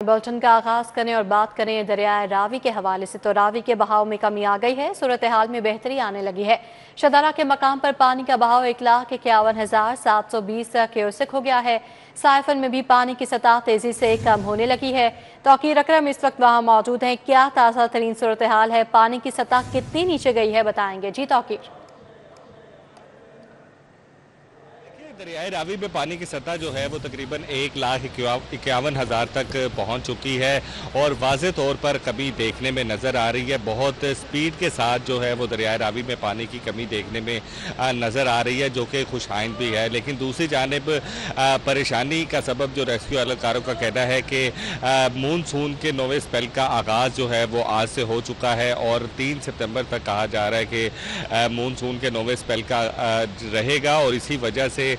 Bulletin का आगाज करें और बात करें दरियाए रावी के हवाले से। तो रावी के बहाव में कमी आ गई है, सूरत हाल में बेहतरी आने लगी है। शदारा के मकाम पर पानी का बहाव 1,51,720 क्यूसेक हो गया है। साइफन में भी पानी की सतह तेजी से कम होने लगी है। तौकीर अकरम इस वक्त वहां मौजूद हैं। क्या ताज़ा तरीन सूरत हाल है, पानी की सतह कितनी नीचे गई है, बताएंगे जी तौकीर। दरियाए रावी में पानी की सतह जो है वो तकरीबन 1,51,000 तक पहुंच चुकी है और वाज़े तौर पर कमी देखने में नज़र आ रही है। बहुत स्पीड के साथ जो है वो दरियाए रावी में पानी की कमी देखने में नज़र आ रही है, जो कि खुशाइंद भी है। लेकिन दूसरी जानिब परेशानी का सबब जो रेस्क्यू एहलकारों का कहना है कि मानसून के 9वें स्पेल का आगाज़ जो है वो आज से हो चुका है और 3 सितंबर तक कहा जा रहा है कि मानसून के 9वें स्पेल का रहेगा और इसी वजह से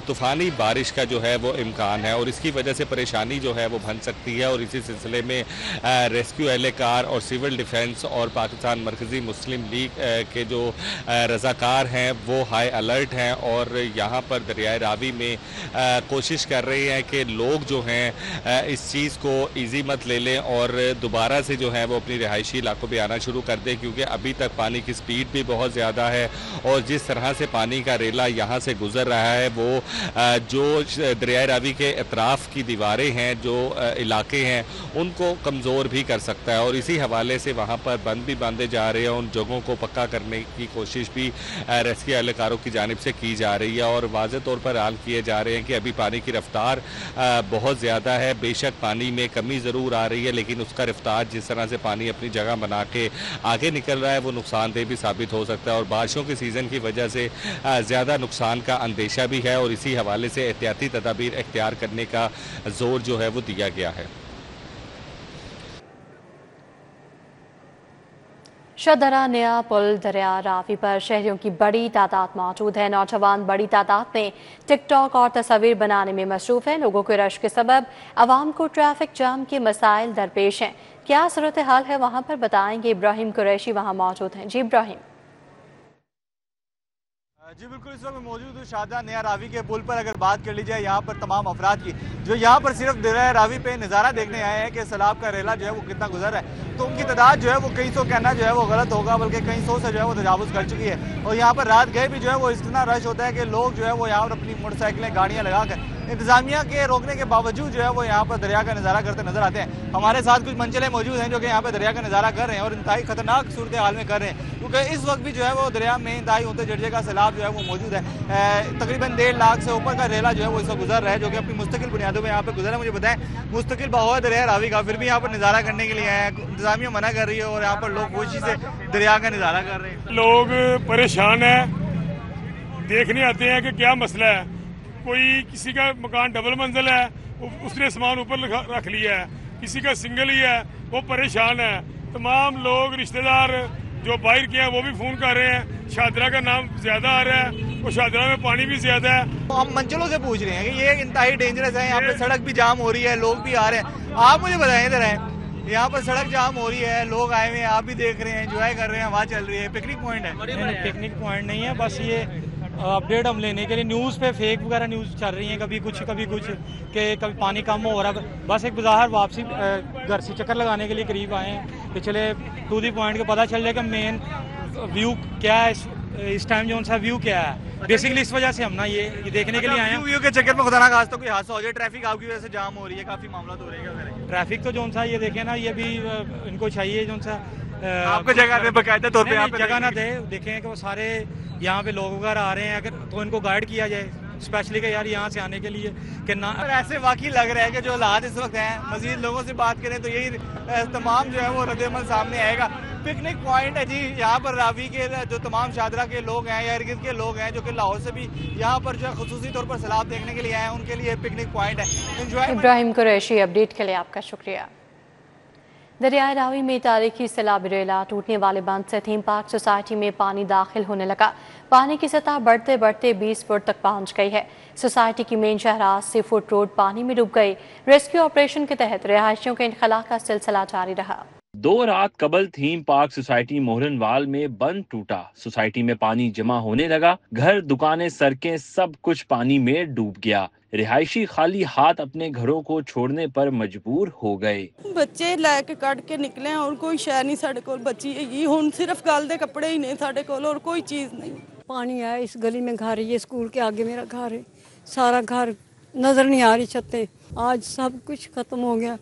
तूफ़ानी बारिश का जो है वो इम्कान है और इसकी वजह से परेशानी जो है वो बन सकती है। और इसी सिलसिले में रेस्क्यू एहलकार और सिविल डिफेंस और पाकिस्तान मरकज़ी मुस्लिम लीग के जो रज़ाकार हैं वो हाई अलर्ट हैं और यहाँ पर दरियाए रावी में कोशिश कर रहे हैं कि लोग जो हैं इस चीज़ को ईजी मत ले लें और दोबारा से जो है वो अपनी रिहायशी इलाकों पर आना शुरू कर दें, क्योंकि अभी तक पानी की स्पीड भी बहुत ज़्यादा है और जिस तरह से पानी का रेला यहाँ से गुजर रहा है वो जो दरियाए रावी के अतराफ की दीवारें हैं, जो इलाके हैं, उनको कमज़ोर भी कर सकता है और इसी हवाले से वहाँ पर बंद भी बांधे जा रहे हैं। उन जगहों को पक्का करने की कोशिश भी रेस्क्यू एहलकारों की जानिब से की जा रही है और वाज़े तौर पर ऐलान किए जा रहे हैं कि अभी पानी की रफ्तार बहुत ज़्यादा है। बेशक पानी में कमी ज़रूर आ रही है, लेकिन उसका रफ्तार जिस तरह से पानी अपनी जगह बना के आगे निकल रहा है वो नुकसानदेह भी साबित हो सकता है और बारिशों के सीज़न की वजह से ज़्यादा नुकसान का अंदेशा भी है और इसी हवाले से एहतियाती तदाबीर इख्तियार करने का जोर जो है वो दिया गया है। शदरा नया पुल दरिया रावी पर शहरियों की बड़ी तादाद मौजूद है। नौजवान बड़ी तादाद में टिकटॉक और तस्वीर बनाने में मसरूफ है। लोगों के रश के सबब आवाम को ट्रैफिक जाम के मसाइल दरपेश हैं। क्या सूरत हाल है वहां पर, बताएंगे इब्राहिम कुरैशी वहां मौजूद हैं। जी इब्राहिम। जी बिल्कुल, इस वक्त मैं मौजूद हूँ शाहजहां नया रावी के पुल पर। अगर बात कर ली जाए यहाँ पर तमाम अफराद की जो यहाँ पर सिर्फ दरिया रावी पे नज़ारा देखने आए हैं कि सैलाब का रेला जो है वो कितना गुजर रहा है, तो उनकी तादाद जो है वो कई सौ कहना जो है वो गलत होगा, बल्कि कई सौ से जो है वो तजावुज़ कर चुकी है। और यहाँ पर रात गए भी जो है वो इतना रश होता है कि लोग जो है वो यहाँ पर अपनी मोटरसाइकिलें गाड़ियाँ लगा कर इंतजामिया के रोकने के बावजूद जो है वो यहाँ पर दरिया का नज़ारा करते नजर आते हैं। हमारे साथ कुछ मंचले मौजूद हैं जो कि यहाँ पर दरिया का नज़ारा कर रहे हैं और इंतहाई खतरनाक सूरत हाल में कर रहे हैं, क्योंकि इस वक्त भी जो है वो दरिया में इंतहाई होते जर्जे का सैलाब जो है वो मौजूद है। तकरीबन 1.5 लाख से ऊपर का रेला जो है वो इस वक्त गुजर रहा है, जो कि अपनी मुस्तकिल बुनियादों में यहाँ पे गुजरा है। मुझे बताएं, मुस्तकिल बहाव दरिया रावी का, फिर भी यहाँ पर नज़ारा करने के लिए आए हैं, इंतजामिया मना कर रही है और यहाँ पर लोग खुशी से दरिया का नज़ारा कर रहे हैं। लोग परेशान है, देखने आते हैं कि क्या मसला है। कोई किसी का मकान डबल मंजिल है, उसने सामान ऊपर रख लिया है, किसी का सिंगल ही है, वो परेशान है। तमाम लोग रिश्तेदार जो बाहर के हैं वो भी फोन कर रहे हैं। शादरा का नाम ज्यादा आ रहा है और शादरा में पानी भी ज्यादा है। तो हम मंचलों से पूछ रहे हैं कि ये इंतहाई डेंजरस है, यहाँ पे सड़क भी जाम हो रही है, लोग भी आ रहे हैं। आप मुझे बताएं, इधर है यहाँ पर सड़क जाम हो रही है, लोग आए हुए हैं, आप भी देख रहे हैं, एंजॉय कर रहे हैं, हवा चल रही है, पिकनिक पॉइंट है? पिकनिक पॉइंट नहीं है, बस ये अपडेट हम लेने के लिए न्यूज़ पे फेक वगैरह न्यूज़ चल रही हैं, कभी कुछ कि कभी पानी कम हो रहा है। बस एक बाजार वापसी घर से चक्कर लगाने के लिए करीब आए हैं कि चले टू दी पॉइंट को पता चल जाए कि मेन व्यू क्या है, इस टाइम जो सा व्यू क्या है। बेसिकली इस वजह से हम ना ये देखने के लिए आए हैं। व्यू के चक्कर में खुदा ना खास्ता कोई हादसा हो जाए, ट्रैफिक आपकी वजह से जाम हो रही है, काफ़ी मामला तो हो रही है। ट्रैफिक तो जो सा ये देखें ना, ये भी इनको चाहिए जो सा आपको जगह बकायदा तौर पे जगह ना दे, देखें कि वो सारे यहाँ पे लोग वगैरह आ रहे हैं, अगर तो इनको गाइड किया जाए स्पेशली कि यार यहाँ से आने के लिए कि ना। ऐसे वाकई लग रहा है कि जो हालात इस वक्त हैं, मजीद लोगों से बात करें तो यही तमाम जो है वो रद्द-ए-अमल सामने आएगा। पिकनिक पॉइंट है जी, यहाँ पर रावी के जो तमाम शादरा के लोग हैं या इर्द के लोग हैं जो कि लाहौर से भी यहाँ पर जो है खुसूसी तौर पर सैलाब देखने के लिए आए हैं, उनके लिए पिकनिक पॉइंट है। इब्राहिम कुरैशी, अपडेट के लिए आपका शुक्रिया। दरियाए रावी में तारीखी सैलाबी रेला टूटने वाले बंद से थीम पार्क सोसाइटी में पानी दाखिल होने लगा। पानी की सतह बढ़ते बढ़ते 20 फुट तक पहुंच गई है। सोसाइटी की मेन शहराज से फुट रोड पानी में डूब गई। रेस्क्यू ऑपरेशन के तहत रिहायशियों के इनखला का सिलसिला जारी रहा। 2 रात कबल थीम पार्क सोसाइटी मोहरनवाल में बंद टूटा। सोसाइटी में पानी जमा होने लगा। घर, दुकानें, सड़कें सब कुछ पानी में डूब गया। रिहायशी खाली हाथ अपने घरों को छोड़ने पर मजबूर हो गए। ਬੱਚੇ ਲੈ ਕੇ ਕੱਢ ਕੇ ਨਿਕਲੇ ਔਰ ਕੋਈ ਸ਼ੈ ਨਹੀਂ ਸਾਡੇ ਕੋਲ बची ਹੈਗੀ। ਹੁਣ सिर्फ गल ਦੇ ਕੱਪੜੇ ही ने ਸਾਡੇ ਕੋਲ और कोई चीज नहीं। पानी है इस गली में घर है, ये स्कूल के आगे मेरा घर है, सारा घर नजर नहीं आ रही छतें। आज सब कुछ खत्म हो गया,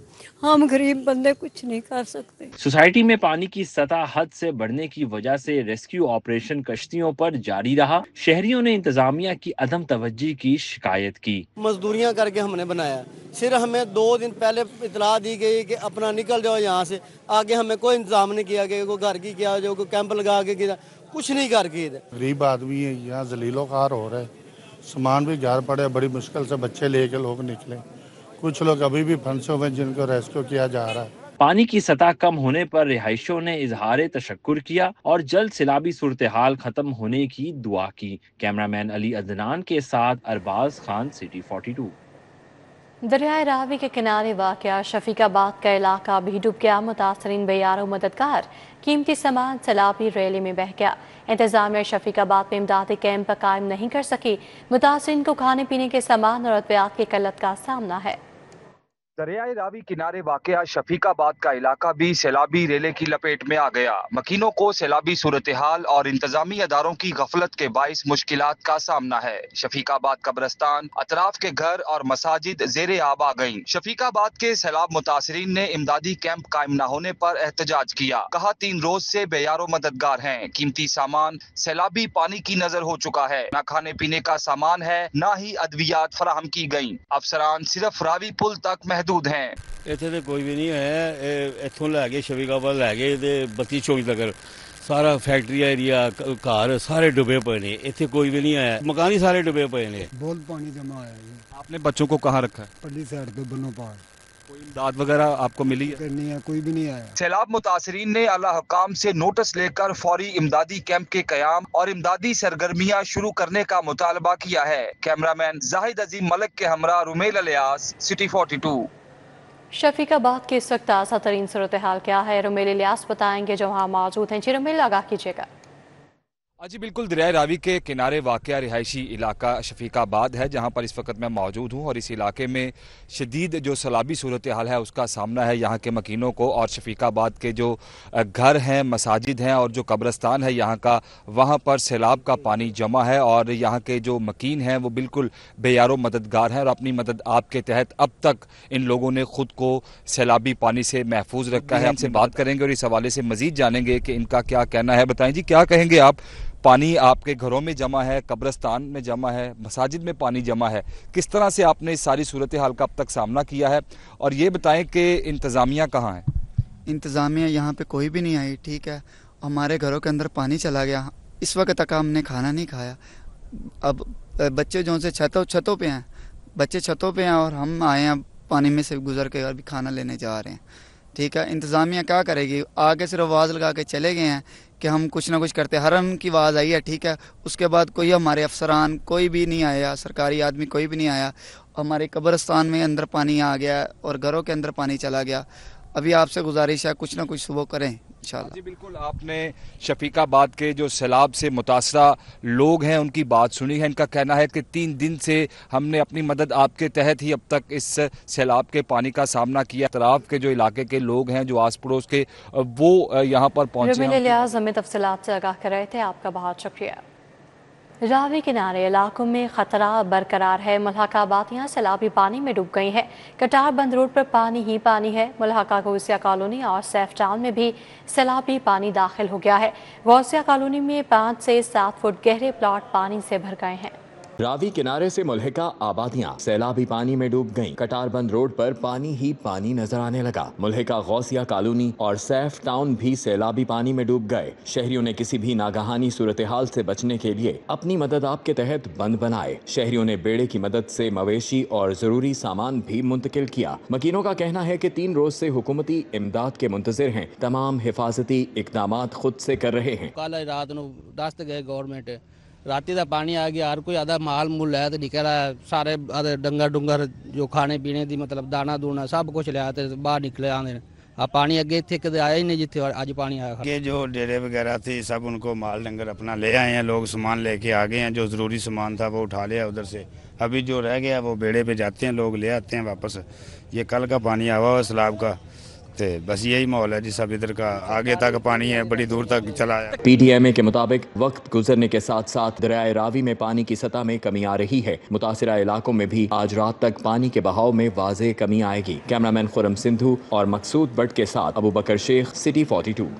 हम गरीब बंदे कुछ नहीं कर सकते। सोसाइटी में पानी की सतह हद से बढ़ने की वजह से रेस्क्यू ऑपरेशन कश्तियों पर जारी रहा। शहरियों ने इंतजामिया की अदम तवज्जी की शिकायत की। मजदूरियां करके हमने बनाया, सिर्फ हमें 2 दिन पहले इतला दी गई कि अपना निकल जाओ यहाँ से। आगे हमें कोई इंतजाम नहीं किया गया, कोई घर की किया जो कोई कैंप लगा के किया, कुछ नहीं करके। गरीब आदमी है, यहाँ जलीलो ख़ार हो रहा है, सामान भी जार पड़े, बड़ी मुश्किल से बच्चे लेके लोग निकले। कुछ लोग अभी भी फंसे हुए जिनको रेस्क्यू किया जा रहा है। पानी की सतह कम होने पर रिहायशियों ने इजहार तशक्कुर किया और जल्द सैलाबी सूरत हाल खत्म होने की दुआ की। कैमरामैन अली अदनान के साथ अरबाज खान, सिटी 42। दरियाए रावी के किनारे वाक़या शफीकाबाद का इलाका भी डूब गया। मुतासरीन बेयारो मददगार, कीमती सामान सैलाबी रैली में बह गया। इंतजामिया शफीकाबाद में इमदादी कैंप कायम नहीं कर सकी। मुतासरीन को खाने पीने के सामान और अद्वियात की किल्लत का सामना है। दरियाए रावी किनारे वाक़या शफीकाबाद का इलाका भी सैलाबी रेले की लपेट में आ गया। मकीनों को सैलाबी सूरत हाल और इंतजामी अदारों की गफलत के बाइस मुश्किलात का सामना है। शफीकाबाद कब्रस्तान, अतराफ के घर और मसाजिद ज़ेरे आब आ गईं। शफीकाबाद के सैलाब मुतासरीन ने इमदादी कैंप कायम न होने पर एहतजाज किया। कहा 3 रोज से बेयारो मददगार हैं, कीमती सामान सैलाबी पानी की नजर हो चुका है। न खाने पीने का सामान है, न ही अद्वियात फराहम की गयी। अफसरान सिर्फ रावी पुल तक महदूद हैं। ਇੱਥੇ ਤੇ ਕੋਈ ਵੀ ਨਹੀਂ ਹੈ। ਇੱਥੋਂ ਲੈ ਕੇ ਸ਼ਫੀਕਾਬਾਦ ਲੈ ਕੇ ਤੇ 32 ਚੌਕ ਤੱਕ ਸਾਰਾ ਫੈਕਟਰੀ ਏਰੀਆ, ਘਰ ਸਾਰੇ डूबे पए ने। ਇੱਥੇ ਕੋਈ ਵੀ ਨਹੀਂ ਆਇਆ, मकान ही सारे डूबे पए ने। बहुत पानी जमा आया है। आपने बच्चों को कहाँ रखा है? पल्ली साइड पे बनो पार। कोई इमदाद वगैरह आपको मिली है? नहीं है, कोई भी नहीं आया। सैलाब मुतासरीन ने आला हुकाम से नोटिस लेकर फौरी इमदादी कैंप के कयाम और इमदादी सरगर्मियां शुरू करने का मुतालबा किया है। कैमरामैन जाहिद अजीम मलिक के हमरा रुमेल इलियास, सिटी 42। शफीकाबाद की इस वक्त ताज़ा तरीन सूरत हाल क्या है, रुमेल इलियास बताएंगे जो वहाँ मौजूद हैं। जी रुमेल, आगाह कीजिएगा। जी बिल्कुल, दरियाए रावी के किनारे वाक़या रिहायशी इलाका शफीकाबाद है, जहाँ पर इस वक्त मैं मौजूद हूँ। और इस इलाके में शदीद जो सैलाबी सूरत हाल है उसका सामना है यहाँ के मकीनों को। और शफीकाबाद के जो घर हैं, मसाजिद हैं और जो कब्रस्तान है यहाँ का, वहाँ पर सैलाब का पानी जमा है। और यहाँ के जो मकीन हैं वो बिल्कुल बेयारो मददगार हैं और अपनी मदद आपके तहत अब तक इन लोगों ने ख़ुद को सैलाबी पानी से महफूज रखा है। इनसे बात करेंगे और इस हवाले से मज़ीद जानेंगे कि इनका क्या कहना है। बताएं जी, क्या कहेंगे आप? पानी आपके घरों में जमा है, कब्रस्तान में जमा है, मसाजिद में पानी जमा है, किस तरह से आपने इस सारी सूरत हाल का अब तक सामना किया है? और ये बताएं कि इंतज़ामिया कहाँ है? इंतज़ामिया यहाँ पे कोई भी नहीं आई, ठीक है। हमारे घरों के अंदर पानी चला गया। इस वक्त तक हमने खाना नहीं खाया। अब बच्चे जो से छतों पे हैं, बच्चे छतों पे हैं और हम आए हैं पानी में से गुजर के अभी खाना लेने जा रहे हैं, ठीक है। इंतज़ामिया क्या करेगी? आगे सिर्फ आवाज़ लगा के चले गए हैं कि हम कुछ ना कुछ करते। हरम की आवाज़ आई है, ठीक है। उसके बाद कोई हमारे अफसरान कोई भी नहीं आया, सरकारी आदमी कोई भी नहीं आया। हमारे कब्रस्तान में अंदर पानी आ गया और घरों के अंदर पानी चला गया। अभी आपसे गुजारिश है कुछ ना कुछ वो करें इंशाल्लाह। जी बिल्कुल, आपने शफीकाबाद के जो सैलाब से मुतासरा लोग हैं उनकी बात सुनी है। इनका कहना है कि 3 दिन से हमने अपनी मदद आपके तहत ही अब तक इस सैलाब के पानी का सामना किया। अतराफ के जो इलाके के लोग हैं, जो आस पड़ोस के, वो यहाँ पर पहुँचे। रुमेल इलियास हमें तफसीलात से आगाह कर रहे थे, आपका बहुत शुक्रिया। रावी किनारे इलाकों में खतरा बरकरार है। मुल्हका आबादियाँ सैलाबी पानी में डूब गई हैं। कटार बंद रोड पर पानी ही पानी है। मुल्हका गौसिया कॉलोनी और सैफ टाउन में भी सैलाबी पानी दाखिल हो गया है। गौसिया कॉलोनी में 5 से 7 फुट गहरे प्लॉट पानी से भर गए हैं। रावी किनारे से मुल्हिका आबादियां सैलाबी पानी में डूब गईं। कटारबंद रोड पर पानी ही पानी नजर आने लगा। मुल्हिका गौसिया कॉलोनी और सैफ टाउन भी सैलाबी पानी में डूब गए। शहरियों ने किसी भी नागहानी सूरत हाल से बचने के लिए अपनी मदद आपके तहत बंद बनाए। शहरियों ने बेड़े की मदद से मवेशी और जरूरी सामान भी मुंतकिल किया। मकीनों का कहना है कि 3 रोज से हुकूमती इमदाद के मुंतजिर हैं। तमाम हिफाजती इकदाम खुद से कर रहे हैं। कल रात को 10 गए गवर्नमेंट, राती का पानी आ गया। हर कोई आधा माल मुल है तो निकल रहा है। सारे डंगर डुंगर जो खाने पीने की मतलब दाना दूना सब कुछ लिया तो बाहर निकले आने। अब पानी अगे इतने कदे आया ही नहीं जिथे अज पानी आया। ये जो डेरे वगैरह थे सब उनको माल डंगर अपना ले आए हैं, लोग सामान लेके आ गए हैं, जो ज़रूरी सामान था वो उठा लिया उधर से, अभी जो रह गया वो बेड़े पे जाते हैं, लोग ले आते हैं वापस। ये कल का पानी आया हुआ सैलाब का, तो बस यही माहौल है जी सब इधर का, आगे तक पानी है, बड़ी दूर तक चला है। PDMA के मुताबिक वक्त गुजरने के साथ साथ दरियाए रावी में पानी की सतह में कमी आ रही है। मुतासिरा इलाकों में भी आज रात तक पानी के बहाव में वाज़ेह कमी आएगी। कैमरामैन खुरम सिंधु और मकसूद बट के साथ Abu Bakar Sheikh, city 42।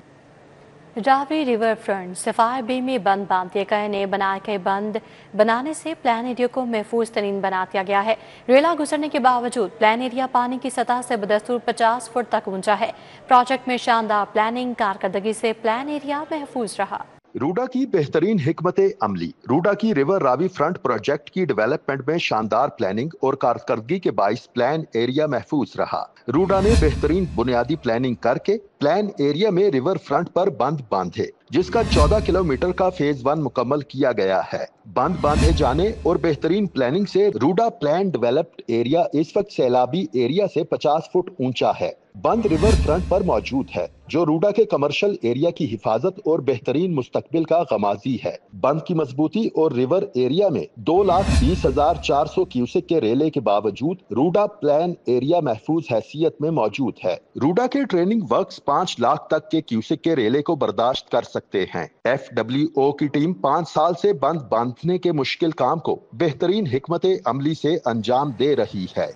Ravi river front सफार बे में बंद बांधिए गए ने बनाए गए बंद बनाने से प्लान एरिया को महफूज तरीन बना दिया गया है। रेला गुजरने के बावजूद प्लान एरिया पानी की सतह से बदस्तूर 50 फुट तक ऊंचा है। प्रोजेक्ट में शानदार प्लानिंग कारकर्दगी से प्लान एरिया महफूज रहा। रूडा की बेहतरीन हिकमत अमली। रूडा की रिवर रावी फ्रंट प्रोजेक्ट की डेवलपमेंट में शानदार प्लानिंग और कारकर्दगी के बाइस प्लान एरिया महफूज रहा। रूडा ने बेहतरीन बुनियादी प्लानिंग करके प्लान एरिया में रिवर फ्रंट पर बंद बांधे, जिसका 14 किलोमीटर का फेज 1 मुकम्मल किया गया है। बंद बांधे जाने और बेहतरीन प्लानिंग से रूडा प्लान डेवलप्ड एरिया इस वक्त सैलाबी एरिया से 50 फुट ऊंचा है। बंद रिवर फ्रंट पर मौजूद है, जो रूडा के कमर्शियल एरिया की हिफाजत और बेहतरीन मुस्तकबिल का गमाजी है। बंद की मजबूती और रिवर एरिया में 2,20,400 क्यूसेक के रेले के बावजूद रूडा प्लान एरिया महफूज हैसियत में मौजूद है। रूडा के ट्रेनिंग वर्क्स 5 लाख तक के क्यूसेक के रेले को बर्दाश्त कर सकते हैं। FWO की टीम 5 साल से बंद बांधने के मुश्किल काम को बेहतरीन हिकमत अमली से अंजाम दे रही है।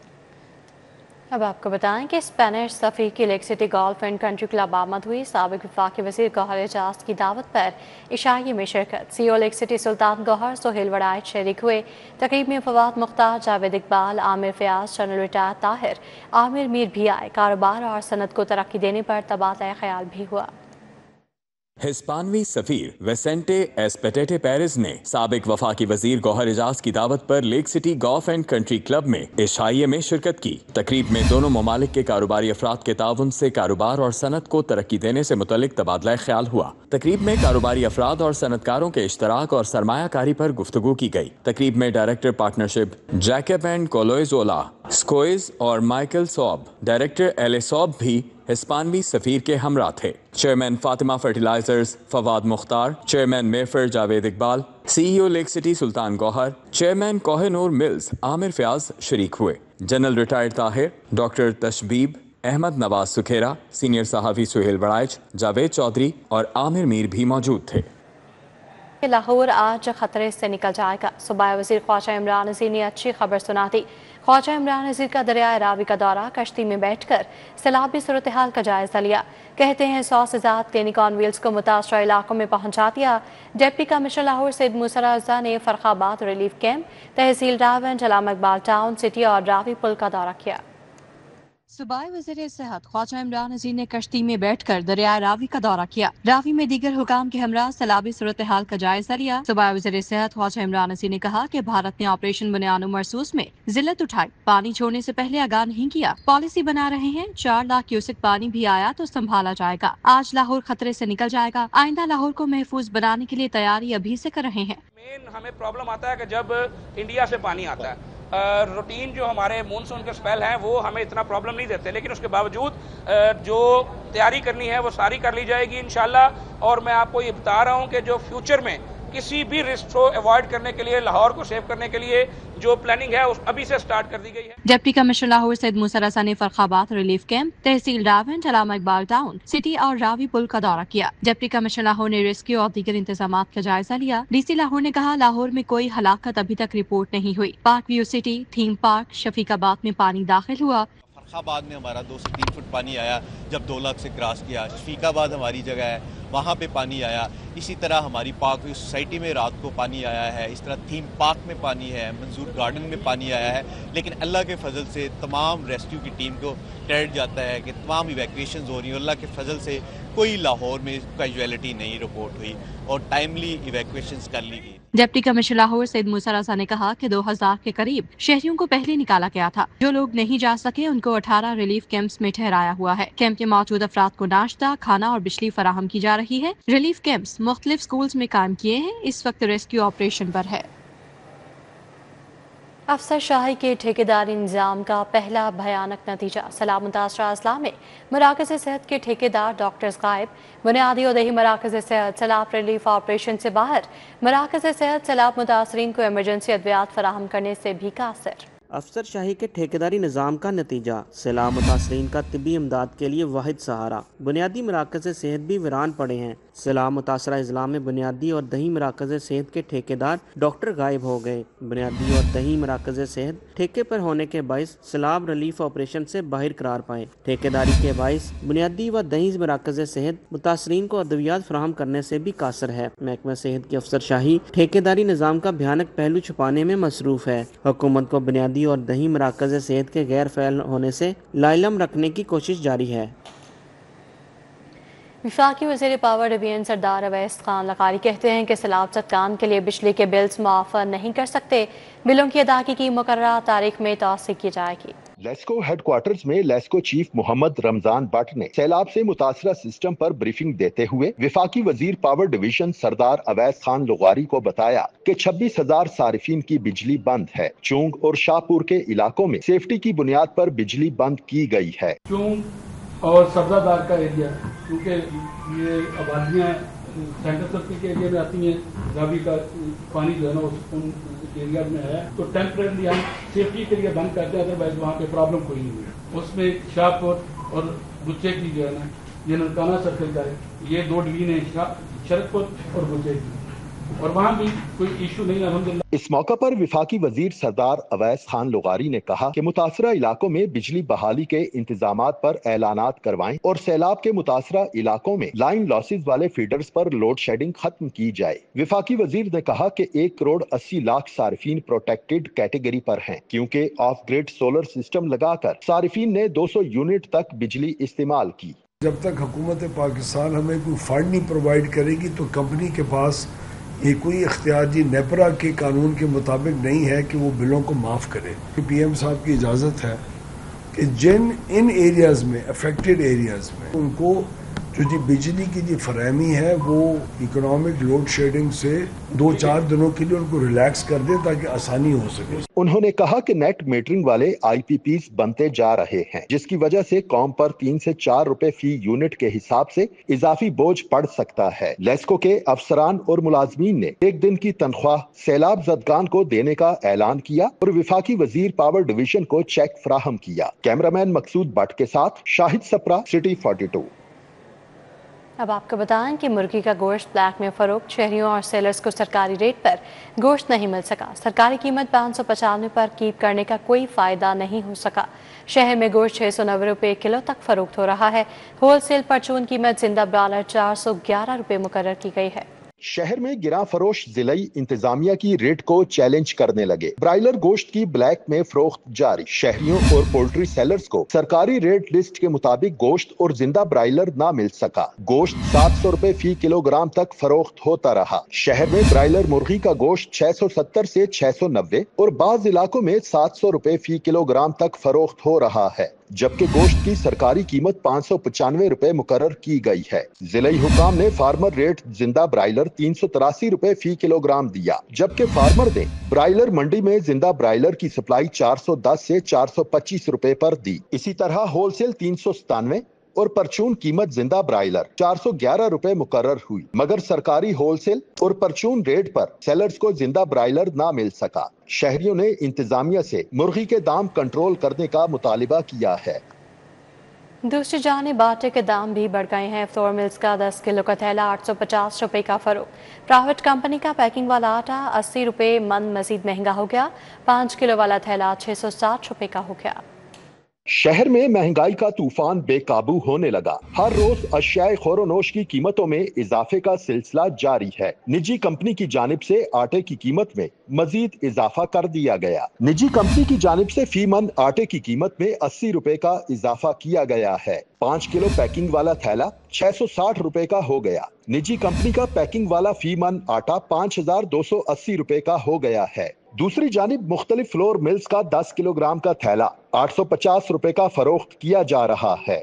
अब आपको बताएं कि स्पेनिश सफ़ी की lake city golf and country club आमद हुई। साबिक वफाकी वज़ीर गौहर एजाज की दावत पर इशाइये में शिरकत। CEO lake city Sultan Gauhar Sohail Waraich शरीक हुए। तकरीब में फवाद मुख्तार, जावेद इकबाल, आमिर फयाज, जनरल रिटायर ताहिर, आमिर मीर भी आए। कारोबार और सनत को तरक्की देने पर तबादला ख्याल भी हुआ। हिस्पानवी सफीर वेसेंटे एस्पेटेटे पेरेज ने साबिक वफाकी वजीर गौहर एजाज की दावत पर lake city golf and country club में इशाइये में शिरकत की। तकरीब में दोनों ममालिक के कारोबारी अफराद के ताउन से कारोबार और सनत को तरक्की देने से मुतल्लिक तबादला ख्याल हुआ। तकरीब में कारोबारी अफराद और सनतकारों के इश्तराक और सरमायाकारी पर गुफ्तगू की गई। तकरीब में डायरेक्टर पार्टनरशिप जैकब एंड कोलोइजोला स्कोइज और माइकल सॉब, डायरेक्टर एले सॉब भी हिस्पानवी सफीर के हमरा थे। Chairman Fatima fertilisers Fawad Mukhtar, chairman मेफर Javed Iqbal, CEO lake city Sultan Gohar, chairman Kohinoor mills Amir Fayyaz शरीक हुए। General retired Tahir, doctor Tashbeeb, Ahmad Nawaz Sukhera, senior सहाफ़ी सुहेल वड़ाइच, जावेद चौधरी और आमिर मीर भी मौजूद थे। लाहौर आज खतरे से निकल जाएगा। सूबाई वज़ीर ख्वाजा इमरान नज़ीर ने अच्छी खबर सुना दी। ख्वाजा इमरान नज़ीर का दरियाए रावी का दौरा, कश्ती में बैठकर सैलाबी सूरत हाल का जायजा लिया। कहते हैं 100 से ज़्यादा क्लिनिक ऑन व्हील्स को मुतासरा इलाकों में पहुंचा दिया। डिप्टी कमिश्नर लाहौर सैयद मूसा रज़ा ने फरखाबाद रिलीफ कैंप, तहसील रावंज, अल्लामा इकबाल टाउन सिटी और रावी पुल का दौरा किया। सूबाई वज़ीर सेहत ख्वाजा इमरान नज़ीर ने कश्ती में बैठकर दरिया रावी का दौरा किया। रावी में दीगर हुकाम के हमरा सैलाबी सूरत हाल का जायजा लिया। सूबाई वज़ीर सेहत ख्वाजा इमरान नज़ीर ने कहा कि भारत ने ऑपरेशन बुनियानो मरसूस में जिल्लत उठाई, पानी छोड़ने से पहले आगाह नहीं किया। पॉलिसी बना रहे हैं, 4 लाख क्यूसेक पानी भी आया तो संभाला जाएगा। आज लाहौर खतरे से निकल जाएगा। आइंदा लाहौर को महफूज बनाने के लिए तैयारी अभी से कर रहे हैं। हमें प्रॉब्लम आता है कि जब इंडिया से पानी आता है, रूटीन जो हमारे मानसून के स्पेल हैं वो हमें इतना प्रॉब्लम नहीं देते, लेकिन उसके बावजूद जो तैयारी करनी है वो सारी कर ली जाएगी इंशाल्लाह। और मैं आपको ये बता रहा हूँ कि जो फ्यूचर में किसी भी रिस्क को अवॉइड करने के लिए, लाहौर को सेव करने के लिए जो प्लानिंग है उस अभी से स्टार्ट कर दी गई है। डिप्टी कमिश्नर लाहौर सैयद मूसा रज़ा ने फरखाबाद रिलीफ कैंप, तहसील रावंज, अल्लामा इकबाल टाउन सिटी और रावी पुल का दौरा किया। डिप्टी कमिश्नर लाहौर ने रेस्क्यू और दीगर इंतजामात का जायजा लिया। DC लाहौर ने कहा, लाहौर में कोई हलाकत अभी तक रिपोर्ट नहीं हुई। Park view city, theme park, Shafiqabad में पानी दाखिल हुआ। फरखाबाद में हमारा 2 से 3 फुट पानी आया जब 2 लाख से क्रॉस किया। शफीकाबाद हमारी जगह है, वहाँ पे पानी आया। इसी तरह हमारी पार्क व्यू सोसाइटी में रात को पानी आया है। इस तरह थीम पार्क में पानी है, मंजूर गार्डन में पानी आया है। लेकिन अल्लाह के फजल से तमाम रेस्क्यू की टीम को क्रेडिट जाता है कि तमाम इवैक्यूएशन हो रही हैं। अल्लाह के फजल से कोई लाहौर में कैजुअलिटी नहीं रिपोर्ट हुई और टाइमली इवैक्यूएशन कर ली गई। डिप्टी कमिश्नर लाहौर सैयद मूसा रज़ा ने कहा कि 2000 के करीब शहरियों को पहले निकाला गया था। जो लोग नहीं जा सके उनको 18 रिलीफ कैंप्स में ठहराया हुआ है। कैंप के मौजूद अफराद को नाश्ता, खाना और बिजली फराहम की जा रही है। रिलीफ कैंप्स मुख्तलिफ स्कूल्स में कायम किए हैं। इस वक्त रेस्क्यू ऑपरेशन पर है। افسر شاہی کے ٹھیکیداری نظام کا پہلا بھیانک نتیجہ سیلاب متاثرہ اضلاع میں مراکز صحت کے ٹھیکیدار ڈاکٹرز غائب، بنیادی اور دیہی مراکز صحت سیلاب ریلیف آپریشن سے باہر، مراکز صحت سیلاب متاثرین کو ایمرجنسی ادویات فراہم کرنے سے بھی قاصر۔ افسر شاہی کے ٹھیکیداری نظام کا نتیجہ سیلاب متاثرین کا طبی امداد کے لیے واحد سہارا، بنیادی مراکز صحت بھی ویران پڑے ہیں۔ سیلاب متاثرہ اضلاع میں بنیادی اور دیہی مراکز صحت کے ٹھیکیدار ڈاکٹر غائب ہو گئے۔ بنیادی اور دیہی مراکز صحت ٹھیکے پر ہونے کے باعث سیلاب ریلیف آپریشن سے باہر قرار پائے۔ ٹھیکیداری کے باعث بنیادی و دیہی مراکز صحت متاثرین کو ادویات فراہم کرنے سے بھی قاصر ہے۔ محکمہ صحت کی افسر شاہی ٹھیکیداری نظام کا بھیانک پہلو چھپانے میں مصروف ہے۔ حکومت کو بنیادی اور دیہی مراکز صحت کے غیر فعال ہونے سے لاعلم رکھنے کی کوشش جاری ہے۔ وفاقی وزیر پاور ڈویژن سردار اویس خان لقاری کہتے ہیں کہ سیلاب زدگان کے لیے بجلی کے بلز معاف نہیں کر سکتے، بلوں کی ادائیگی کی مقررہ تاریخ میں توثیق کی جائے گی۔ لیسکو ہیڈ کوارٹرز میں LESCO chief Muhammad Ramzan but نے سیلاب سے متاثرہ سسٹم پر بریفنگ دیتے ہوئے وفاقی وزیر پاور ڈویژن سردار اویس خان لغاری کو بتایا کہ 26,000 صارفین کی بجلی بند ہے۔ چونگ اور شاہپور کے علاقوں میں سیفٹی کی بنیاد پر بجلی بند کی گئی ہے۔ چونگ اور سبزہ دار کا ایریا، کیونکہ یہ آبادیاں سینٹر سرکل کے ایریا میں آتی ہیں، راوی کا پانی جو ہے نا ان ایریا میں ہے، تو ٹیمپریرلی ہم سیفٹی کے لیے بند کرتے ہیں، ادروائز وہاں پہ پرابلم کوئی نہیں ہوئی۔ اس میں شاہپور اور بچے کی جو ہے نا یہ ننکانہ سرکل کا ہے، یہ 2 ڈویژن ہیں، شرد پور اور بچے کی، اور وہاں بھی کوئی ایشو نہیں الحمدللہ۔ اس موقع پر وفاقی وزیر سردار اویس خان لغاری نے کہا کہ متاثرہ علاقوں میں بجلی بحالی کے انتظامات پر اعلانات کروائیں اور سیلاب کے متاثرہ علاقوں میں لائن لاسز والے فیڈرز پر لوڈ شیڈنگ ختم کی جائے۔ وفاقی وزیر نے کہا کہ 1,80,00,000 صارفین پروٹیکٹڈ کیٹیگری پر ہیں، کیونکہ آف گریڈ سولر سسٹم لگا کر صارفین نے 200 یونٹ تک بجلی استعمال کی۔ جب تک حکومت پاکستان ہمیں کوئی فنڈ نہیں پرووائڈ کرے گی تو کمپنی کے پاس یہ کوئی اختیار نیپرا کے قانون کے مطابق نہیں ہے کہ وہ بلوں کو معاف کرے۔ پی ایم صاحب کی اجازت ہے کہ جن ان ایریاز میں افیکٹڈ ایریاز میں ان کو جو بجلی کی فراہمی ہے وہ اکنامک لوڈ شیڈنگ سے 2-4 دنوں کے لیے ان کو ریلیکس کر دیں تاکہ آسانی ہو سکے۔ انہوں نے کہا کہ نیٹ میٹرنگ والے IPPs بنتے جا رہے ہیں، جس کی وجہ سے قوم پر 3 سے 4 روپے فی یونٹ کے حساب سے اضافی بوجھ پڑ سکتا ہے۔ لیسکو کے افسران اور ملازمین نے 1 دن کی تنخواہ سیلاب زدگان کو دینے کا اعلان کیا اور وفاقی وزیر پاور ڈویژن کو چیک فراہم کیا۔ کیمرامین مقصود بٹ کے ساتھ شاہد سپرا، سٹی 42۔ اب آپ کو بتائیں کہ مرغی کا گوشت بلیک میں فروخت، شہریوں اور سیلرز کو سرکاری ریٹ پر گوشت نہیں مل سکا۔ سرکاری قیمت 595 پر کیپ کرنے کا کوئی فائدہ نہیں ہو سکا۔ شہر میں گوشت 690 روپے کلو تک فروخت ہو رہا ہے۔ ہول سیل پرچون قیمت زندہ برالر 411 روپے مقرر کی گئی ہے۔ شہر میں گراں فروش ضلعی انتظامیہ کی ریٹ کو چیلنج کرنے لگے۔ برائلر گوشت کی بلیک میں فروخت جاری۔ شہریوں اور پولٹری سیلرز کو سرکاری ریٹ لسٹ کے مطابق گوشت اور زندہ برائلر نہ مل سکا۔ گوشت 700 روپے فی کلو گرام تک فروخت ہوتا رہا۔ شہر میں برائلر مرغی کا گوشت 670 سے 690 اور بعض علاقوں میں 700 روپے فی کلو گرام تک فروخت ہو رہا ہے، جبکہ گوشت کی سرکاری قیمت 595 روپے مقرر کی گئی ہے۔ ضلعی حکام نے فارمر ریٹ زندہ برائلر 383 روپے فی کلو گرام دیا، جبکہ فارمر نے برائلر منڈی میں زندہ برائلر کی سپلائی 410 سے 425 روپے پر دی۔ اسی طرح ہول سیل 397 اور پرچون قیمت زندہ برائلر 411 روپے مقرر ہوئی، مگر سرکاری ہول سیل اور پرچون ریٹ پر سیلرز کو زندہ برائلر نہ مل سکا۔ شہریوں نے انتظامیہ سے مرغی کے دام کنٹرول کرنے کا مطالبہ کیا ہے۔ دوسری جانب آٹے کے دام بھی بڑھ گئے ہیں۔ فلور ملز کا 10 کلو کا تھیلا 850 روپے کا فروخت۔ پرائیویٹ کمپنی کا پیکنگ والا آٹا 80 روپے من مزید مہنگا ہو گیا۔ 5 کلو والا تھیلا 660 روپے کا ہو گیا۔ شہر میں مہنگائی کا طوفان بے قابو ہونے لگا۔ ہر روز اشیاء خور و نوش کی قیمتوں میں اضافے کا سلسلہ جاری ہے۔ نجی کمپنی کی جانب سے آٹے کی قیمت میں مزید اضافہ کر دیا گیا۔ نجی کمپنی کی جانب سے فی من آٹے کی قیمت میں 80 روپے کا اضافہ کیا گیا ہے۔ 5 کلو پیکنگ والا تھیلا 660 روپے کا ہو گیا۔ نجی کمپنی کا پیکنگ والا فی من آٹا 5280 روپے کا ہو گیا ہے۔ دوسری جانب مختلف فلور ملز کا 10 کلو گرام کا تھیلا 850 روپے کا فروخت کیا جا رہا ہے۔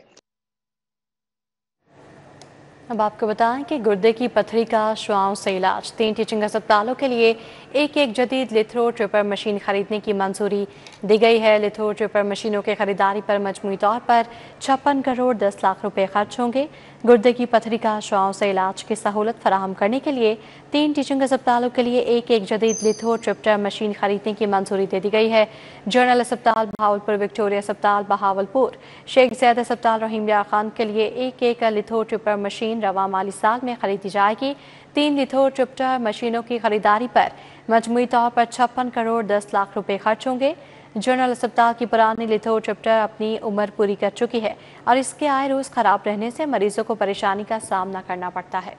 अब आपको बताएं कि गुर्दे की पथरी का शुआओं से इलाज 3 टीचिंग अस्पतालों के लिए एक जदीद लिथो ट्रिपर मशीन खरीदने की मंजूरी दी गई है। लिथो ट्रिपर मशीनों की खरीदारी पर मजमूई तौर पर 56 करोड़ 10 लाख रुपए खर्च होंगे। गुर्दे की पथरी का शुआओं से इलाज की सहूलत फराहम करने के लिए 3 टीचिंग अस्पतालों के लिए एक जदीद लिथो ट्रिपर मशीन खरीदने की मंजूरी दे दी गई है। जनरल अस्पताल बहावलपुर, विक्टोरिया अस्पताल बहावलपुर, शेख ज़ैद अस्पताल रहीम लिया खान के लिए एक लिथो ट्रिपर मशीन रवा माली साल में खरीदी जाएगी। 3 लिथो ट्रिपर मशीनों की खरीदारी पर मजमूई तौर पर 56 करोड़ 10 लाख रुपए खर्च होंगे। जनरल अस्पताल की पुरानी लिथो ट्रिपर अपनी उम्र पूरी कर चुकी है और इसके आए रोज खराब रहने से मरीजों को परेशानी का सामना करना पड़ता है।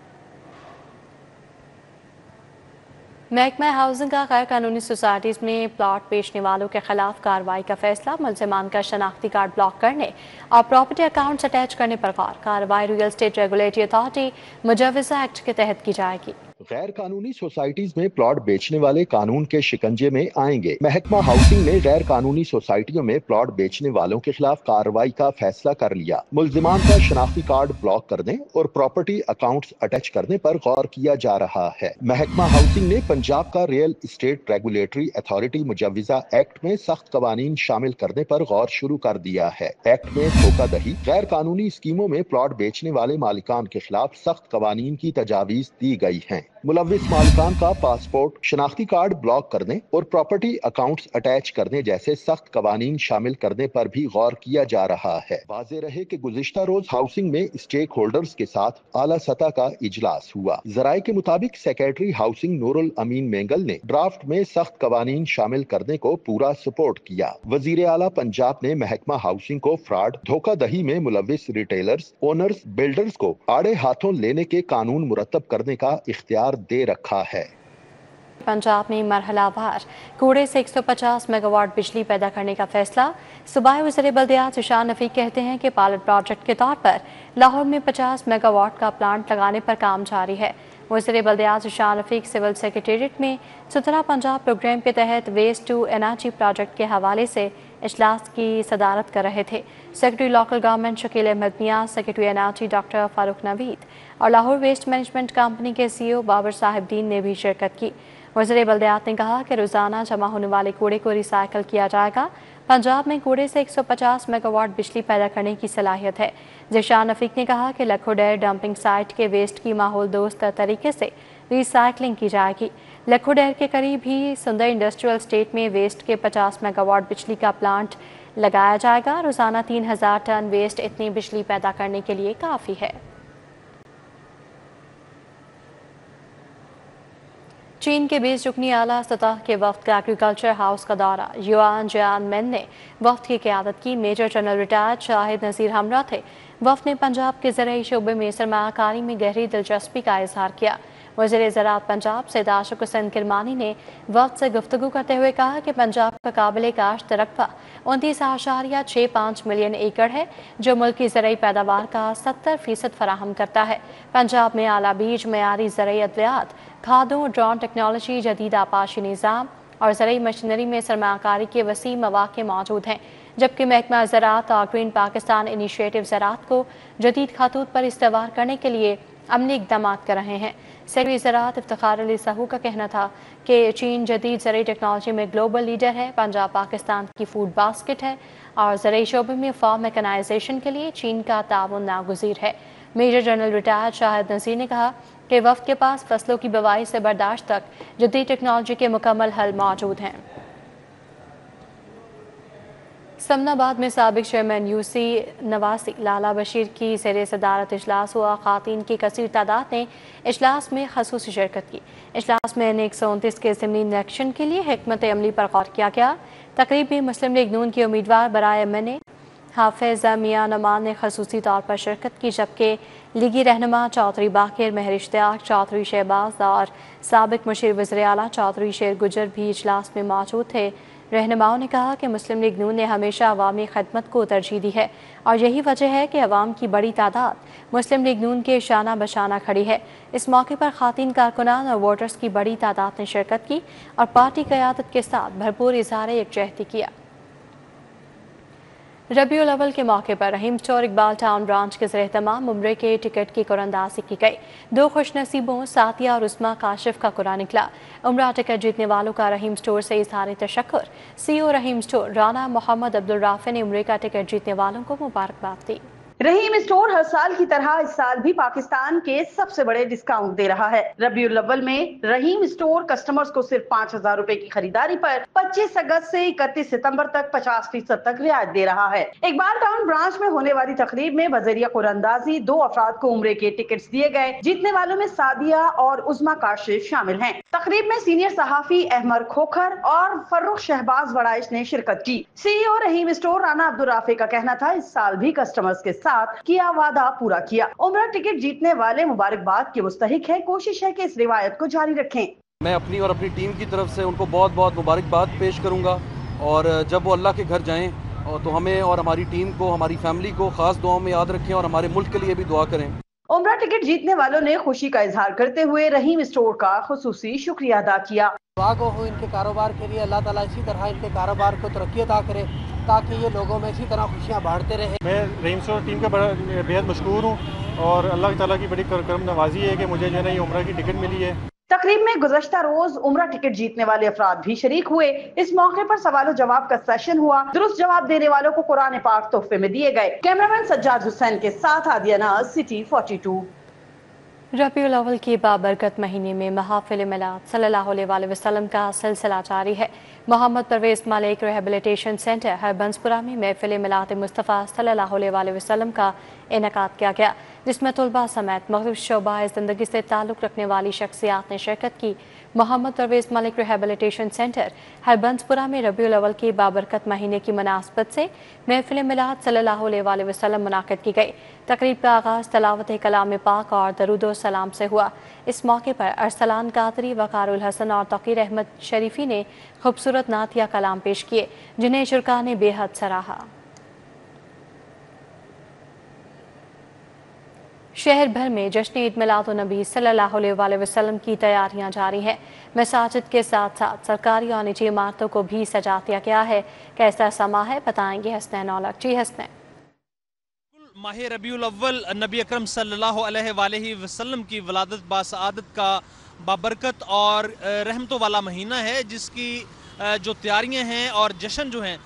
महकमा हाउसिंग का गैर कानूनी सोसाइटीज में प्लॉट बेचने वालों के खिलाफ कार्रवाई का फैसला। मुलजिमान का शनाख्ती कार्ड ब्लॉक करने और प्रॉपर्टी अकाउंट्स अटैच करने पर गौर। कार्रवाई रियल एस्टेट रेगुलेटरी अथॉरिटी मुजवजा एक्ट के तहत की जाएगी। गैर कानूनी सोसाइटीज में प्लॉट बेचने वाले कानून के शिकंजे में आएंगे। महकमा हाउसिंग ने गैर कानूनी सोसाइटियों में प्लॉट बेचने वालों के खिलाफ कार्रवाई का फैसला कर लिया। मुलजिमान का शनाख्ती कार्ड ब्लॉक करने और प्रॉपर्टी अकाउंट्स अटैच करने पर गौर किया जा रहा है। महकमा हाउसिंग ने पंजाब का रियल एस्टेट रेगुलेटरी अथॉरिटी मुजवजा एक्ट में सख्त कवानीन शामिल करने पर गौर शुरू कर दिया है। एक्ट में धोखाधड़ी, गैर कानूनी स्कीमों में प्लॉट बेचने वाले मालिकान के खिलाफ सख्त कवानीन की तजावीज दी गई है। मुलव्विस मालिकान का पासपोर्ट, शनाख्ती कार्ड ब्लॉक करने और प्रॉपर्टी अकाउंट्स अटैच करने जैसे सख्त कवानीन शामिल करने पर भी गौर किया जा रहा है। वाज़ेह रहे कि गुज़िश्ता रोज हाउसिंग में स्टेक होल्डर्स के साथ आला सतह का इजलास हुआ। जराये के मुताबिक सेक्रेटरी हाउसिंग नूरुल अमीन मेंगल ने ड्राफ्ट में सख्त कवानीन शामिल करने को पूरा सपोर्ट किया। वजीर आला पंजाब ने महकमा हाउसिंग को फ्रॉड, धोखाधड़ी में मुलव्विस रिटेलर्स, ओनर्स, बिल्डर्स को आड़े हाथों लेने के कानून मुरतब करने का इख्तियार दे रखा है। पंजाब में मरहलावार कूड़े से 150 मेगावाट बिजली पैदा करने का फैसला। सूबाई वज़ीर बल्दियात ज़ीशान रफ़ीक कहते हैं कि पायलट प्रोजेक्ट के तौर पर लाहौर में 50 मेगावाट का प्लांट लगाने पर काम जारी है। वज़ीर बल्दियात ज़ीशान रफ़ीक सिविल सेक्रेटेरिएट में सुथरा पंजाब प्रोग्राम के तहत वेस्ट टू एनर्जी प्रोजेक्ट के हवाले से इजलास की सदारत कर रहे थे। Secretary local government Shakeel Ahmad Mian, secretary energy doctor Farooq Naveed और लाहौर वेस्ट मैनेजमेंट कंपनी के CEO बाबर साहिबदीन ने भी शिरकत की। वज़ीर बल्दियात ने कहा कि रोज़ाना जमा होने वाले कूड़े को रिसाइकिल किया जाएगा। पंजाब में कूड़े से 150 मेगावाट बिजली पैदा करने की सलाहियत है। ज़ीशान रफ़ीक ने कहा कि लखोडेर डंपिंग साइट के वेस्ट की माहौल दोस्त तरीके से रिसाइकलिंग की जाएगी। लखोडेर के करीब ही सुंदर इंडस्ट्रियल स्टेट में वेस्ट के 50 मेगावाट बिजली का प्लांट लगाया जाएगा। रोज़ाना 3000 टन वेस्ट इतनी बिजली पैदा करने के लिए काफ़ी है। चीन के 20 रुकनी आला सतह के वफ्द का एग्रीकल्चर हाउस का दौरा। युआन जियान मेन ने वफ्द की क़यादत की। मेजर जनरल रिटायर्ड शाहिद नज़ीर हमरा थे। वफ्द ने पंजाब के ज़राई शोबे में सरमायाकारी में गहरी दिलचस्पी का इजहार किया। वज़ीर ज़राअत पंजाब सैयद आशिक़ हुसैन किरमानी ने वक्त से गुफ्तगू करते हुए कहा कि पंजाब का काबिल काश्त रकबा 29.65 मिलियन एकड़ है, जो मुल्क की ज़राई पैदावार का 70% फराहम करता है। पंजाब में आला बीज, मयारी ज़राई अद्वियात, खादों, ड्रोन टेक्नोलॉजी, जदीद आपाशी निज़ाम और ज़राई मशीनरी में सरमायाकारी के वसी मौक़े मौजूद हैं। जबकि महकमा ज़राअत और ग्रीन पाकिस्तान इनिशिएटिव ज़राअत को जदीद खतूत पर इस्तेवार करने के लिए अमली इक़दाम कर रहे हैं। सेक्रेटरी ज़राअत इफ्तिखार अली साहू का कहना था कि चीन जदीद ज़राई टेक्नोलॉजी में ग्लोबल लीडर है। पंजाब पाकिस्तान की फूड बास्केट है और ज़राई शोबे में फार्म मैकेनाइजेशन के लिए चीन का ताउन नागुज़ीर है। मेजर जनरल रिटायर्ड शाहिद नज़ीर ने कहा कि वफ़द के पास फसलों की बुवाई से बर्दाश्त तक जदीद टेक्नोलॉजी के मुकम्मल हल मौजूद हैं। समनाबाद में साबिक चेयरमैन यूसी नवासी लाला बशीर की ज़ेर सदारत इजलास हुआ। ख़ातीन की कसीर तादाद ने इजलास में खसूसी शिरकत की। इजलास में NA-129 के ज़मीनी इलेक्शन के लिए हिकमत अमली पर गौर किया गया। तकरीब में मुस्लिम लीग नून के उम्मीदवार बराए MNA हाफिज़ मियां नमान ने खसूसी तौर पर शिरकत की, जबकि लीगी रहनुमा चौधरी बाकिर, महर इश्तियाक, चौधरी शहबाज और साबिक मुशीर वज़ीर आला चौधरी शेर गुजर भी इजलास में मौजूद थे। रहनुमाओं ने कहा कि मुस्लिम लीग नून ने हमेशा अवामी खदमत को तरजीह दी है और यही वजह है कि अवाम की बड़ी तादाद मुस्लिम लीग नून के शाना बशाना खड़ी है। इस मौके पर खातीन कारकुनान और वोटर्स की बड़ी तादाद ने शिरकत की और पार्टी क़यादत के साथ भरपूर इज़हार यकजहती किया। रबीउल अव्वल के मौके पर रहीम स्टोर इकबाल टाउन ब्रांच के ज़रिए तमाम उम्रे के टिकट की कुरानंदाज़ी की गई। 2 खुशनसीबों सातिया और उस्मा काशिफ का कुरान निकला। उम्रा टिकट जीतने वालों का रहीम स्टोर से इज़हार तशक्कुर। CEO रहीम स्टोर राना मोहम्मद अब्दुल राफे ने उम्रे का टिकट जीतने वालों को मुबारकबाद दी। रहीम स्टोर हर साल की तरह इस साल भी पाकिस्तान के सबसे बड़े डिस्काउंट दे रहा है। रबीउल अव्वल में रहीम स्टोर कस्टमर्स को सिर्फ 5,000 रुपए की खरीदारी पर 25 अगस्त से 31 सितंबर तक 50% तक रियायत दे रहा है। इकबाल टाउन ब्रांच में होने वाली तकरीब में बजरिया कुरानंदाजी 2 अफराद को उम्रे के टिकट्स दिए गए। जीतने वालों में सादिया और उस्मा काशिफ शामिल हैं। तकरीब में सीनियर सहाफी अहमद खोखर और फर्रुख शहबाज वड़ाइश ने शिरकत की। CEO रहीम स्टोर राना अब्दुल राफे का कहना था, इस साल भी कस्टमर्स के साथ किया वादा पूरा किया। उम्रा टिकट जीतने वाले मुबारकबाद के मुस्तहिक है। कोशिश है कि इस रिवायत को जारी रखें। मैं अपनी और अपनी टीम की तरफ से उनको बहुत बहुत मुबारकबाद पेश करूंगा और जब वो अल्लाह के घर जाएं तो हमें और हमारी टीम को, हमारी फैमिली को खास दुआओं में याद रखें और हमारे मुल्क के लिए भी दुआ करें। उम्रा टिकट जीतने वालों ने खुशी का इजहार करते हुए रहीम स्टोर का खुसूसी शुक्रिया अदा किया। दुआ को हो इनके कारोबार के लिए, अल्लाह ताला इसी तरह इनके कारोबार को तरक्की अता करे ताकि ये लोगों में इसी तरह खुशियाँ बांटते रहे। मैं रहीम स्टोर टीम का बेहद मशकूर हूँ और अल्लाह ताला की बड़ी करम नवाजी है कि मुझे जो है ना ये उम्रा की टिकट मिली है। तकरीब में गुज़श्ता रोज उम्रा टिकट जीतने वाले अफराद भी शरीक हुए। इस मौके पर सवाल जवाब का सेशन हुआ। दुरुस्त जवाब देने वालों को कुरान पाक तोहफे में दिए गए। कैमरामैन सज्जाद हुसैन के साथ आदिया नाज, सिटी 42। रबीउल अव्वल के बाबरकत महीने में महफिल मिलाद सल्लल्लाहु अलैहि वसल्लम का सिलसिला जारी है। मोहम्मद परवेज़ मलिक रिहेबिलिटेशन सेंटर हरबंसपुरा में महफिल मिलाद मुस्तफ़ा सल्लल्लाहु अलैहि वसल्लम का इनेकाद किया गया, जिसमें तलबा समेत मुख्तलिफ शोबा ज़िंदगी से ताल्लुक़ रखने वाली शख्सियात ने शिरकत की। मोहम्मद परवेज़ मलिक रिहेबिलिटेशन सेंटर हरबंसपुरा में रबीउल अव्वल के बाबरकत महीने की मुनासबत से महफिल मिलाद सल्लल्लाहु अलैहि वसल्लम मुनाक़िद की गई। तकरीब का आगाज़ तलावत कलाम पाक और दरूद सलाम से हुआ। इस मौके पर अरसलान कादरी, वक़ारुल हसन और तक़ीर अहमद शरीफ़ी ने खूबसूरत नातिया कलाम पेश किए, जिन्हें शुरका ने बेहद सराहा। शहर भर में जश्न ईद मिलादुन्नबी सल्लल्लाहु अलैहि वसल्लम की तैयारियां जारी हैं। मसाजिद के साथ साथ सरकारी और निजी इमारतों को भी सजा दिया गया है। कैसा समा है, बताएंगे हसनैन औलख। जी हसनैन। माह रबीउल अव्वल नबी अकरम सल्लल्लाहु अलैहि वसल्लम की वलादत बासआदत का बाबरकत और रहमतों वाला महीना है, जिसकी जो तैयारियां हैं और जश्न जो हैं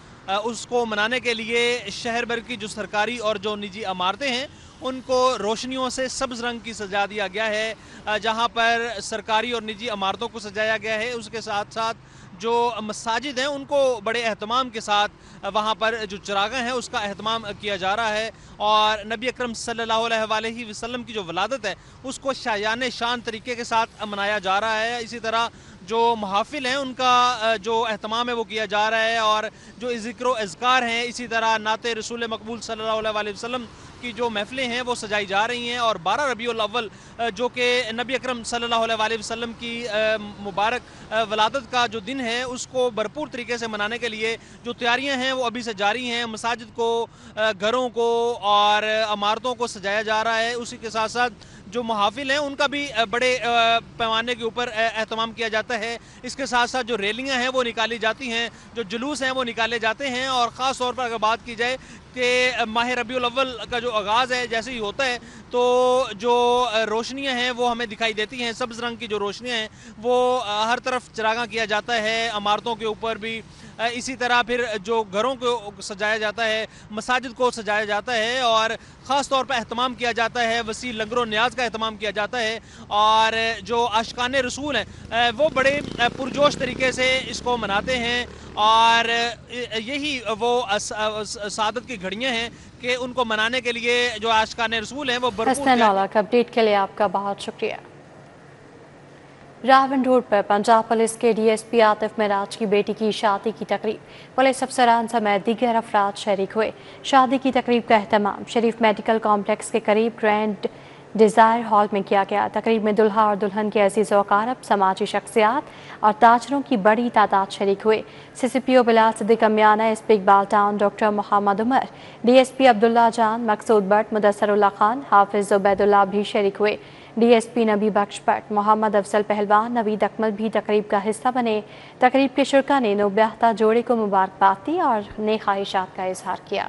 उसको मनाने के लिए शहर भर की जो सरकारी और जो निजी इमारतें हैं उनको रोशनियों से सब्ज़ रंग की सजा दिया गया है। जहां पर सरकारी और निजी इमारतों को सजाया गया है, उसके साथ साथ जो मसाजिद हैं उनको बड़े एहतमाम के साथ वहाँ पर जो चरागां हैं उसका एहतमाम किया जा रहा है और नबी अकरम सल्लल्लाहु अलैहि वसल्लम की जो वलादत है उसको शायान शान तरीके के साथ मनाया जा रहा है। इसी तरह जो महाफिल हैं उनका जो एहतमाम है वो किया जा रहा है और जो ज़िक्र अज़कार हैं, इसी तरह नाते रसूल मकबूल सल्लल्लाहु अलैहि वसल्लम की जो महफिलें हैं वो सजाई जा रही हैं। और 12 रबीउल अव्वल जो कि नबी अकरम सल्लल्लाहु अलैहि वसल्लम की मुबारक वलादत का जो दिन है उसको भरपूर तरीके से मनाने के लिए जो तैयारियां हैं वो अभी से जारी हैं। मसाजिद को, घरों को और इमारतों को सजाया जा रहा है। उसी के साथ साथ जो महाफिल हैं उनका भी बड़े पैमाने के ऊपर एहतमाम किया जाता है। इसके साथ साथ जो रैलियां हैं वो निकाली जाती हैं, जो जुलूस हैं वो निकाले जाते हैं। और ख़ास तौर पर अगर बात की जाए कि माह रबीउल अव्वल का जो आगाज़ है जैसे ही होता है तो जो रोशनियां हैं वो हमें दिखाई देती हैं। सब्ज़ रंग की जो रोशनियां हैं वो हर तरफ चरागां किया जाता है, इमारतों के ऊपर भी। इसी तरह फिर जो घरों को सजाया जाता है, मसाजिद को सजाया जाता है और ख़ास तौर पर एहतमाम किया जाता है, वसी लंगर और न्याज का एहतमाम किया जाता है। और जो आशिकाने रसूल हैं वो बड़े पुरजोश तरीके से इसको मनाते हैं और यही वो सादत की घड़ियाँ हैं कि उनको मनाने के लिए जो आशिकाने रसूल हैं वो हसनैन औलख, अपडेट के लिए आपका बहुत शुक्रिया। रावण रोड पर पंजाब पुलिस के DSP आतिफ महराज की बेटी की शादी की तकरीब, पुलिस अफसरान समेत दीगर अफराद शरीक हुए। शादी की तकरीब का एहतमाम शरीफ मेडिकल कॉम्प्लेक्स के करीब ग्रैंड डिज़ायर हॉल में किया गया। तकरीब में दुल्हा और दुल्हन के अजीज़ व अकारब, समाजी शख्सियात और ताजरों की बड़ी तादाद शरीक हुए। CCPO Bilal Siddique Amiana, SP Iqbal town doctor Mohammad Umar, DSP Abdullah Jan, Maqsood Bhatt, मुदस्सरुल्लाह Khan, हाफिज उबैदुल्लाह भी शरीक हुए। DSP नबी बख्श भट्ट, मोहम्मद अफजल पहलवान, नवीद अकमल भी तकरीब का हिस्सा बने। तकरीब के शुरका ने नौब्याहता जोड़े को मुबारकबाद दी और नेक ख्वाहिशात का इजहार किया।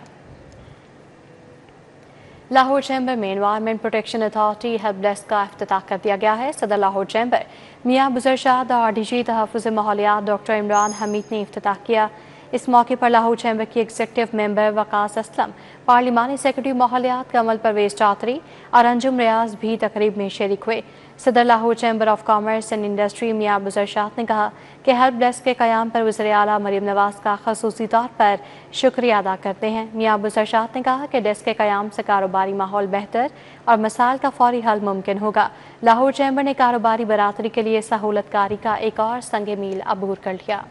लाहौर चैम्बर में environment protection authority help desk का इफ्तिताह कर दिया गया है। सदर लाहौर चैम्बर मियां बुज़रशाद और डीजी तहफ़्फ़ुज़ माहौलियात डॉक्टर इमरान हमीद ने इफ्तिताह किया। इस मौके पर लाहौर चैम्बर की एग्जीक्यूटिव मेंबर वकास असलम, पार्लिमानी सेक्रेटरी माहौलियात कमल परवेज चौधरी और अंजुम रियाज भी तकरीब में शरीक हुए। सदर Lahore chamber of commerce and industry Mian बुज़रशाद ने कहा कि हेल्प डेस्क के क़याम पर वज़ीर आला मरीम नवाज़ का ख़ुसूसी तौर पर शुक्रिया अदा करते हैं। मियां बुज़रशाद ने कहा कि डेस्क के क़याम से कारोबारी माहौल बेहतर और मसाइल का फौरी हल मुमकिन होगा। लाहौर चैम्बर ने कारोबारी बरादरी के लिए सहूलतकारी का एक और संग मील अबूर कर लिया।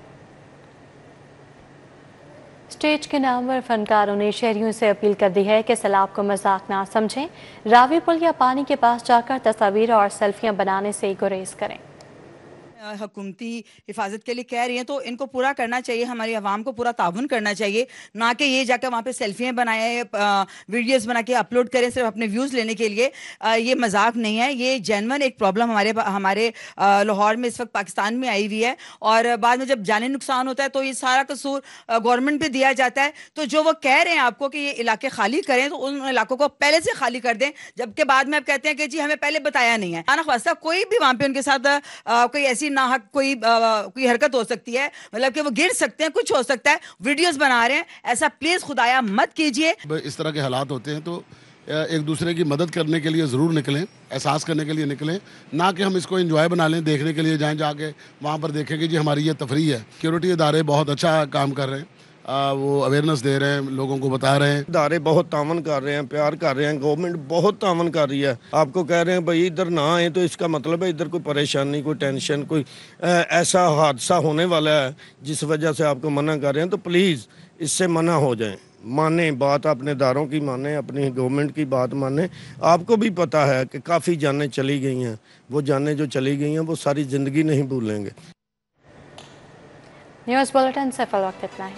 स्टेज के नामवर फनकारों ने शहरियों से अपील कर दी है कि सैलाब को मजाक ना समझें, रावी पुल या पानी के पास जाकर तस्वीर और सेल्फियां बनाने से गुरेज करें। हुकूमती हिफाजत के लिए कह रही हैं तो इनको पूरा करना चाहिए, हमारी आवाम को पूरा ताउन करना चाहिए, ना कि ये जाकर वहाँ पे सेल्फियाँ बनाए, वीडियोस बना के अपलोड करें सिर्फ अपने व्यूज़ लेने के लिए। ये मजाक नहीं है, ये जेन्युइन एक प्रॉब्लम हमारे लाहौर में इस वक्त पाकिस्तान में आई हुई है। और बाद में जब जानी नुकसान होता है तो ये सारा कसूर गवर्नमेंट पे दिया जाता है। तो जो वो कह रहे हैं आपको कि ये इलाके खाली करें, तो उन इलाकों को पहले से खाली कर दें, जबकि बाद में आप कहते हैं कि जी हमें पहले बताया नहीं है। आना ख्वास्ता कोई भी वहाँ पे उनके साथ कोई ऐसी नाहक कोई हरकत हो सकती है, मतलब कि वो गिर सकते हैं, कुछ हो सकता है, वीडियोस बना रहे हैं, ऐसा प्लीज खुदाया मत कीजिए। इस तरह के हालात होते हैं तो एक दूसरे की मदद करने के लिए ज़रूर निकलें, एहसास करने के लिए निकलें, ना कि हम इसको एंजॉय बना लें, देखने के लिए जाएं, जाके वहाँ पर देखें कि जी हमारी ये तफरीह है। सिक्योरिटी इदारे बहुत अच्छा काम कर रहे हैं, वो अवेयरनेस दे रहे हैं, लोगों को बता रहे हैं। इदारे बहुत तावन कर रहे हैं, प्यार कर रहे हैं, गवर्नमेंट बहुत तावन कर रही है। आपको कह रहे हैं भाई इधर ना आए, तो इसका मतलब है इधर कोई परेशानी, कोई टेंशन, कोई ऐसा हादसा होने वाला है जिस वजह से आपको मना कर रहे हैं। तो प्लीज़ इससे मना हो जाएं, माने बात, अपने इदारों की माने, अपनी गवर्नमेंट की बात माने। आपको भी पता है कि काफ़ी जानें चली गई हैं, वो जानें जो चली गई हैं वो सारी ज़िंदगी नहीं भूलेंगे। न्यूज़ बुलेटिन से फिल वक्त इतना ही।